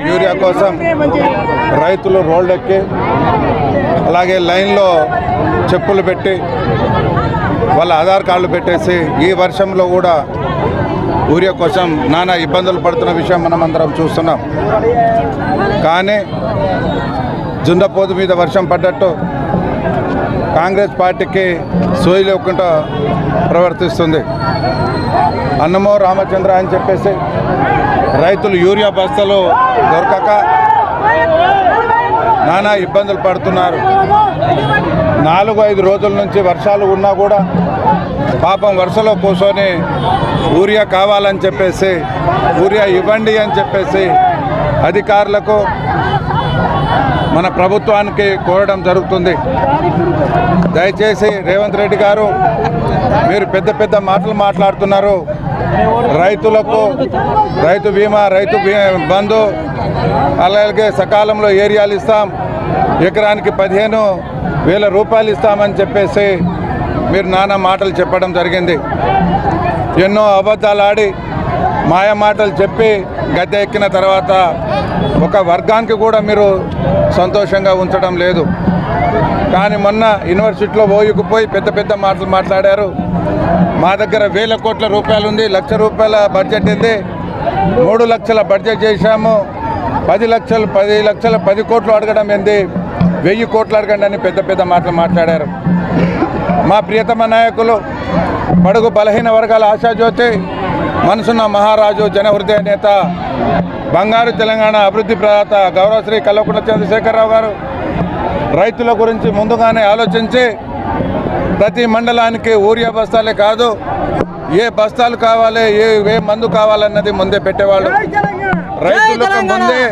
Urea కోసం రైతులు రోడ్లెక్కి అలాగే లైన్లో చెప్పులు పెట్టి వాళ్ళ ఆధార్ కార్డులు పెట్టేసి ఈ వర్షంలో కూడా యూరియా కోసం నానా ఇబ్బందులు పడుతున్న విషయం మనం అందరం చూస్తున్నాం. కానీ జుండపోతు మీద వర్షం పడ్డట్టు కాంగ్రెస్ పార్టీకి సోయి లేకుండా ప్రవర్తిస్తుంది. అన్నమో రామచంద్ర అని చెప్పేసి రైతులు యూరియా బస్తాలు దొరకక నానా ఇబ్బందులు పడుతున్నారు. 4-5 రోజుల నుంచి వర్షాలు ఉన్నా కూడా పాపం వరుసలో కూర్చొని యూరియా కావాలని చెప్పేసి యూరియా ఇవ్వండి అని చెప్పేసి అధికారులకు మన ప్రభుత్వానికి కోరడం జరుగుతుంది. దయచేసి రేవంత్ రెడ్డి గారు మీరు పెద్ద పెద్ద మాటలు మాట్లాడుతున్నారు. రైతులకు రైతు బీమా రైతు బంధు అలాగే సకాలంలో ఏరియాలు ఇస్తాం, ఎకరానికి 15,000 రూపాయలు ఇస్తామని చెప్పేసి మీరు నానా మాటలు చెప్పడం జరిగింది. ఎన్నో అబద్ధాలు ఆడి మాయ మాటలు చెప్పి గద్దె ఎక్కిన తర్వాత ఒక వర్గానికి కూడా మీరు సంతోషంగా ఉంచడం లేదు. కానీ మొన్న యూనివర్సిటీలో పోయి పెద్ద పెద్ద మాటలు మాట్లాడారు. మా దగ్గర 1,000 కోట్ల రూపాయలు ఉంది, 1 లక్ష రూపాయల బడ్జెట్ ఉంది, 3 లక్షల బడ్జెట్ చేశాము, 10 లక్షలు 10 కోట్లు అడగడం ఏంది, 1000 కోట్లు అడగండి అని పెద్ద పెద్ద మాటలు మాట్లాడారు. మా ప్రియతమ నాయకులు బడుగు బలహీన వర్గాల ఆశాజ్యోతి మనసున్న మహారాజు జనహృదయ నేత బంగారు తెలంగాణ అభివృద్ధి ప్రదాత గౌరవశ్రీ కల్వకుంట్ల చంద్రశేఖరరావు గారు రైతుల గురించి ముందుగానే ఆలోచించి ప్రతి మండలానికి యూరియా బస్తాలే కాదు ఏ బస్తాలు కావాలి ఏ మందు కావాలన్నది ముందే పెట్టేవాళ్ళు. రైతులకు ముందే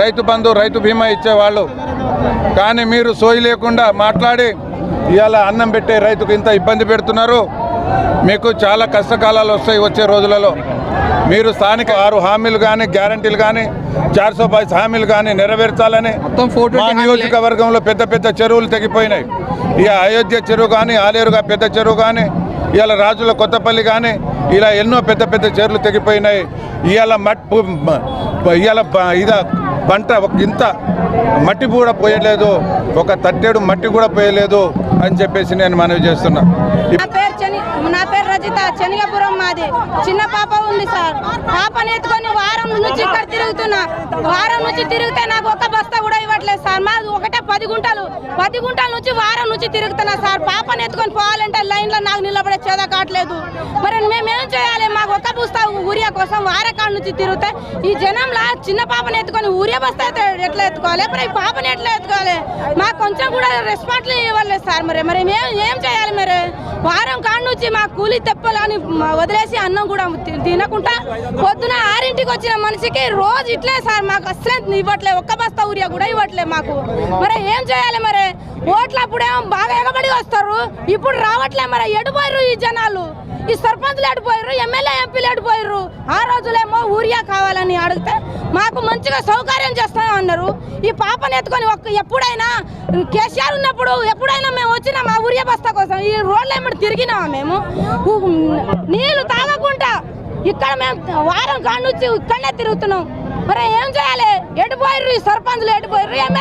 రైతు బంధు రైతు బీమా ఇచ్చేవాళ్ళు. కానీ మీరు సోయి లేకుండా మాట్లాడి ఇవాళ అన్నం పెట్టే రైతుకు ఇంత ఇబ్బంది పెడుతున్నారు. మీకు చాలా కష్టకాలాలు వస్తాయి వచ్చే రోజులలో. మీరు స్థానిక 6 హామీలు కానీ గ్యారంటీలు కానీ 422 హామీలు కానీ నెరవేర్చాలని మా నియోజకవర్గంలో పెద్ద పెద్ద చెరువులు తెగిపోయినాయి. ఇక అయోధ్య చెరువు కానీ ఆలేరుగా పెద్ద చెరువు కానీ ఇవాళ రాజుల కొత్తపల్లి కానీ ఇలా ఎన్నో పెద్ద పెద్ద చెరువులు తెగిపోయినాయి. ఇవాళ పంట ఇంత మట్టి కూడా పోయలేదు, ఒక తట్టేడు మట్టి కూడా పోయలేదు అని చెప్పేసి నేను మనవి చేస్తున్నా. నా పేరు రజిత, శనిగపురం మాది. చిన్న పాప ఉంది సార్. పాపని ఎత్తుకొని వారం నుంచి ఇక్కడ తిరుగుతున్నా. వారం నుంచి తిరిగితే నాకు ఒక బస్తా కూడా ఇవ్వట్లేదు సార్. మాది ఒకటే 10 గుంటల నుంచి వారం నుంచి తిరుగుతున్నా సార్. పాపని ఎత్తుకొని పోవాలంటే లైన్లో నాకు నిలబడే చేద కావట్లేదు. మరి మేమేం చేయాలి? మాకు ఒక బస్తా యూరియా కోసం వారకాడ నుంచి తిరిగితే ఈ జనంలో చిన్న పాపని ఎత్తుకొని యూరియా బస్తా ఎట్లా ఎత్తుకోవాలి? మరి ఈ పాపని ఎట్లా ఎత్తుకోవాలి? మాకు కొంచెం కూడా రెస్పాన్స్ ఇవ్వలేదు సార్. మరి ఏం చేయాలి? మరి వారం కాడ నుంచి మా కూలీ తెప్పలని వదిలేసి అన్నం కూడా తినకుండా పొద్దున 6ంటికి వచ్చిన మనిషికి రోజు ఇట్లే సార్. మాకు అసలు ఇవ్వట్లే, ఒక్క బస్తా యూరియా కూడా ఇవ్వట్లే మాకు. మరి ఏం చేయాలి? మరి ఓట్లు అప్పుడేమో బాగా ఎగబడి వస్తారు, ఇప్పుడు రావట్లే. మరి ఎడిపోయారు ఈ జనాలు, ఈ సర్పంచ్లు ఎడిపోయారు, ఎమ్మెల్యే ఎంపీలు ఎడిపోయారు. ఆ రోజులేమో యూరియా కావాలని అడిగితే మాకు మంచిగా సౌకర్యం చేస్తాం అన్నారు. ఈ పాపను ఎత్తుకొని ఎప్పుడైనా కేసీఆర్ ఉన్నప్పుడు ఎప్పుడైనా మేము వచ్చినా మా యూరియా బస్తా కోసం ఈ రోడ్లు ఏమిటి తిరిగినామా? మేము నీళ్లు తాగకుండా ఇక్కడ మేము వారం కాడ నుంచి ఇక్కడనే తిరుగుతున్నాం. మరి ఏం చేయాలి? ఎడిపోయారు ఈ సర్పంచ్లు, ఎడిపోయారు ఎమ్మెల్యే